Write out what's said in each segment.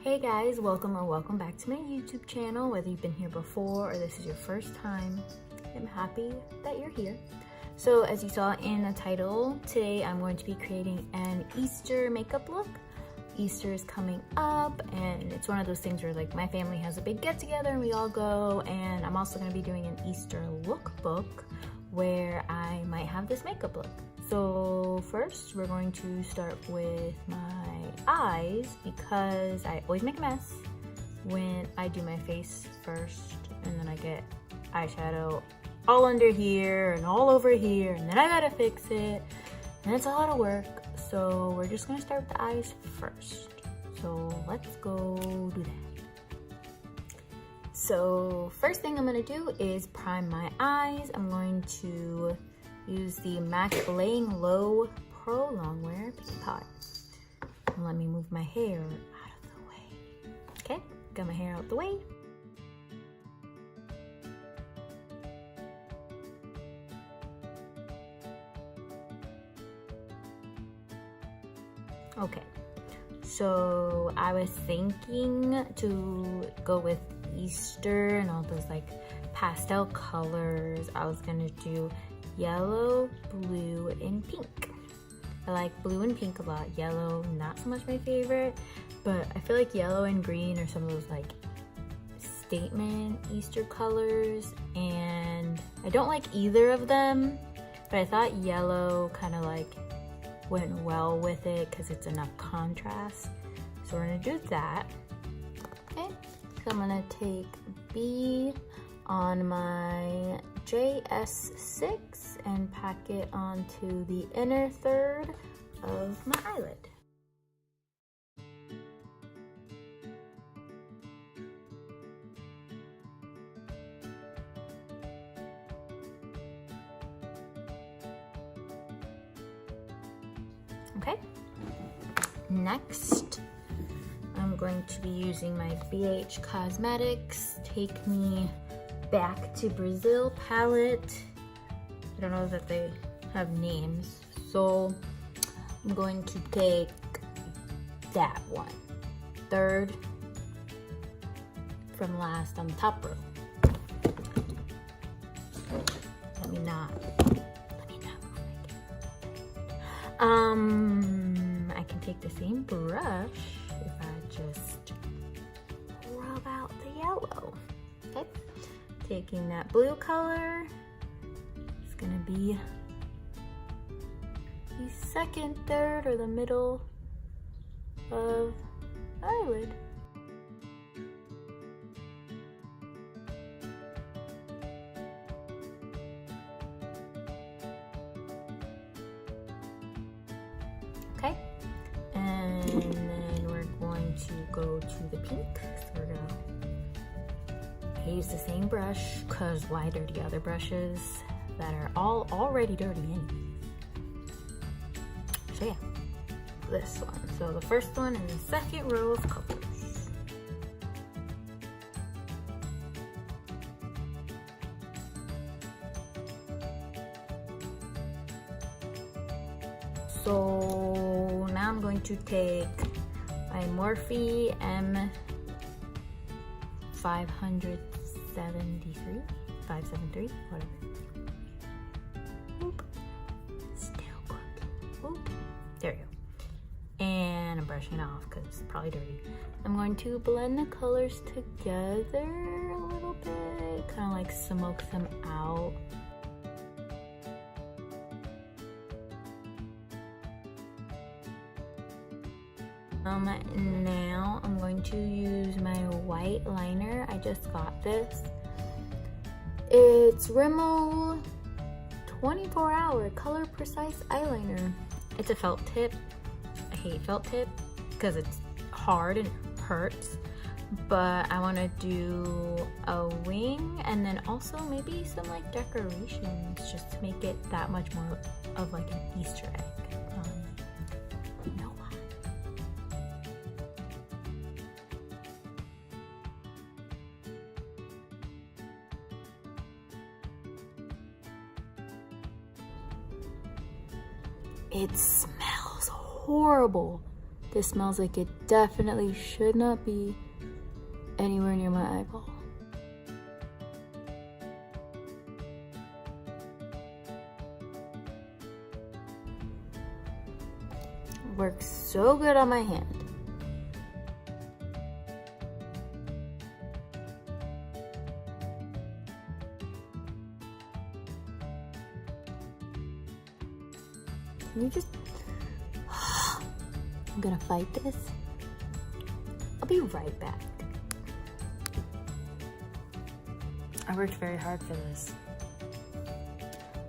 Hey guys, welcome or welcome back to my YouTube channel. Whether you've been here before or this is your first time, I'm happy that you're here. So as you saw in the title, today I'm going to be creating an Easter makeup look. Easter is coming up and it's one of those things where like my family has a big get together and we all go, and I'm also going to be doing an Easter lookbook where I might have this makeup look. So first we're going to start with my eyes because I always make a mess when I do my face first, and then I get eyeshadow all under here and all over here, and then I gotta fix it, and it's a lot of work. So we're just gonna start with the eyes first. So let's go do that. So first thing I'm gonna do is prime my eyes. I'm going to use the MAC Laying Low Pro Longwear Paint Pot. And let me move my hair out of the way. Okay, got my hair out the way. Okay, so I was thinking to go with Easter and all those like pastel colors. I was gonna do yellow, blue, and pink. I like blue and pink a lot. Yellow, not so much my favorite, but I feel like yellow and green are some of those like statement Easter colors, and I don't like either of them, but I thought yellow kind of like went well with it because it's enough contrast. So we're gonna do that. Okay, so I'm gonna take B on my JS6 and pack it onto the inner third of my eyelid. Okay, next I'm going to be using my BH Cosmetics Take Me Back to Brazil palette. I don't know that they have names, so I'm going to take that one. Third from last on the top row. Let me not move my camera. I can take the same brush if I just rub out the yellow. Okay, taking that blue color. It's gonna be the second third or the middle of the eyelid. Okay, and then we're going to go to the pink. So we're gonna use the same brush, because why dirty other brushes that are already dirty anyway. So yeah, this one. So the first one in the second row of colors. So now I'm going to take my Morphe M573, 573, whatever. Oop. Still good. Oop. There we go. And I'm brushing it off because it's probably dirty. I'm going to blend the colors together a little bit, kind of like smoke them out. Now I'm going to use my white liner. I just got this. It's Rimmel 24-hour color precise eyeliner. It's a felt tip. I hate felt tip because it's hard and hurts, but I want to do a wing and then also maybe some like decorations just to make it that much more of like an Easter egg. No lie. It smells horrible. This smells like it definitely should not be anywhere near my eyeball. Works so good on my hand. Can you just... I'm gonna fight this. I'll be right back. I worked very hard for this.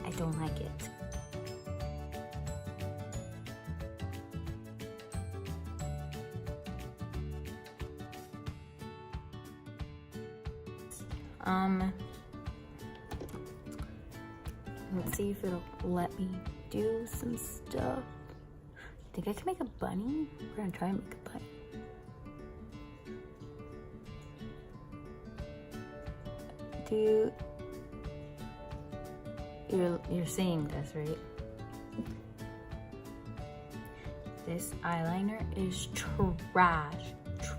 I don't like it. Let's see if it'll let me do some stuff. Think I can make a bunny? We're gonna try and make a bunny. You're seeing this, right? This eyeliner is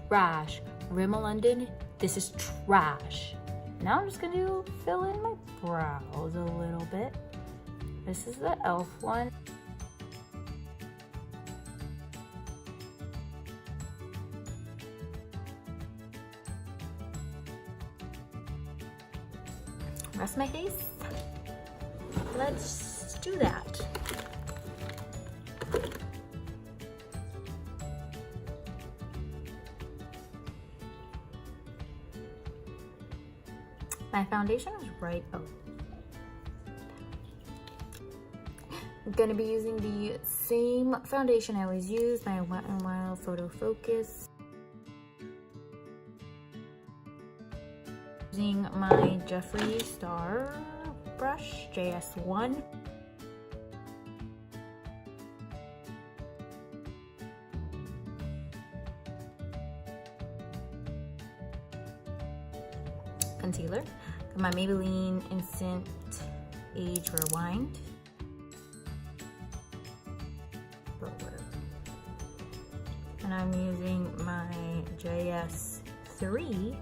trash. Rimmel London, this is trash. Now I'm just gonna fill in my brows a little bit. This is the e.l.f. one. Rest of my face. Let's do that. My foundation is right. Oh. I'm gonna be using the same foundation I always use, my Wet n Wild Photo Focus. Using my Jeffree Star brush, JS1. Concealer. My Maybelline Instant Age Rewind. And I'm using my JS3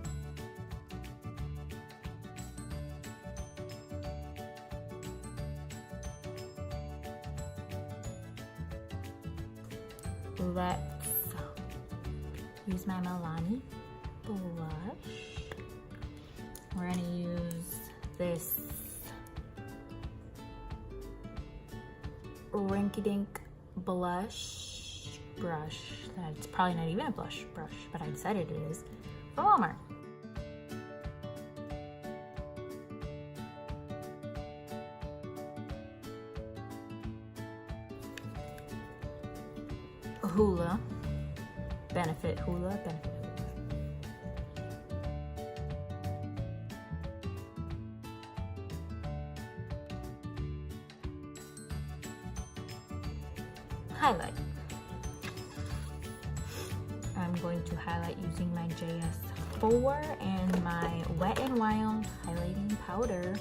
Let's use my Milani blush. We're gonna use this rinky-dink blush brush. That's probably not even a blush brush, but I decided it is, from Walmart. Hoola Benefit. Highlight. I'm going to highlight using my JS4 and my Wet n Wild highlighting powder,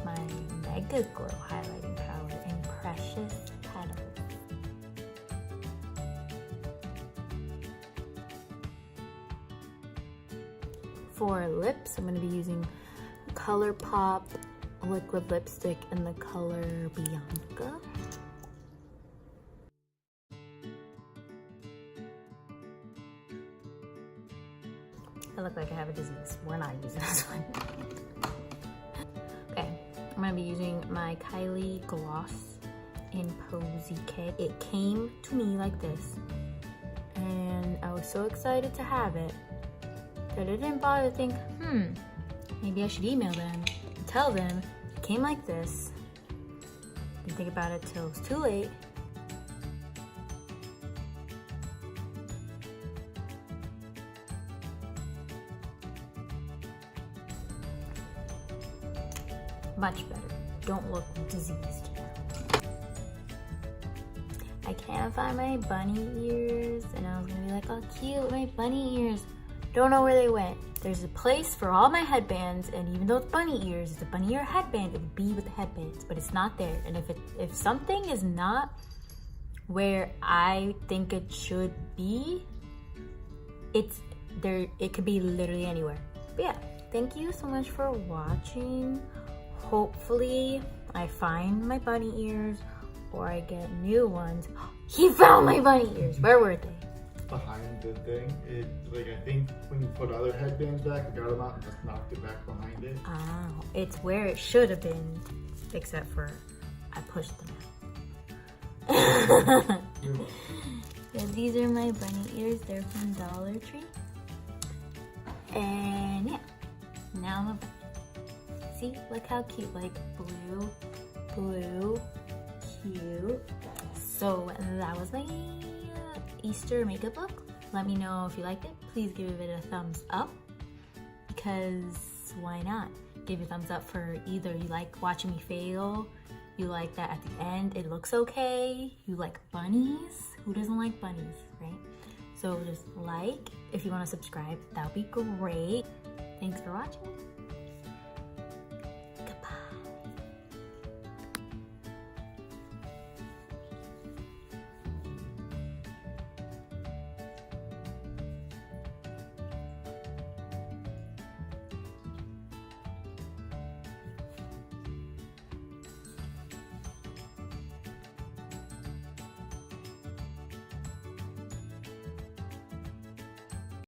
my Mega Glow highlighting powder in Precious Petals. For lips, I'm going to be using ColourPop liquid lipstick in the color Bianca. I look like I have a disease. We're not using this one. Okay, I'm going to be using my Kylie Gloss in Posy K. It came to me like this, and I was so excited to have it that I didn't bother to think, maybe I should email them and tell them it came like this. Didn't think about it till it was too late. Much better. Don't look diseased. I can't find my bunny ears, and I was gonna be like, oh cute, my bunny ears. Don't know where they went. There's a place for all my headbands, and even though it's bunny ears, it's a bunny ear headband, it would be with the headbands, but it's not there. And if something is not where I think it should be, it's there. It could be literally anywhere. But yeah, thank you so much for watching. Hopefully I find my bunny ears or I get new ones. He found my bunny ears. Where were they? Behind the thing. It, like, I think when you put other headbands back, I got them out and just knocked it back behind it. Oh, it's where it should have been, except for I pushed them out. Yeah, these are my bunny ears. They're from Dollar Tree. And yeah, now I'm a bunny. See, look how cute, like blue, blue, cute. So that was my Easter makeup look. Let me know if you liked it. Please give it a thumbs up, because why not? Give a thumbs up for either you like watching me fail, you like that at the end it looks okay, you like bunnies. Who doesn't like bunnies, right? So just like, if you want to subscribe, that would be great. Thanks for watching.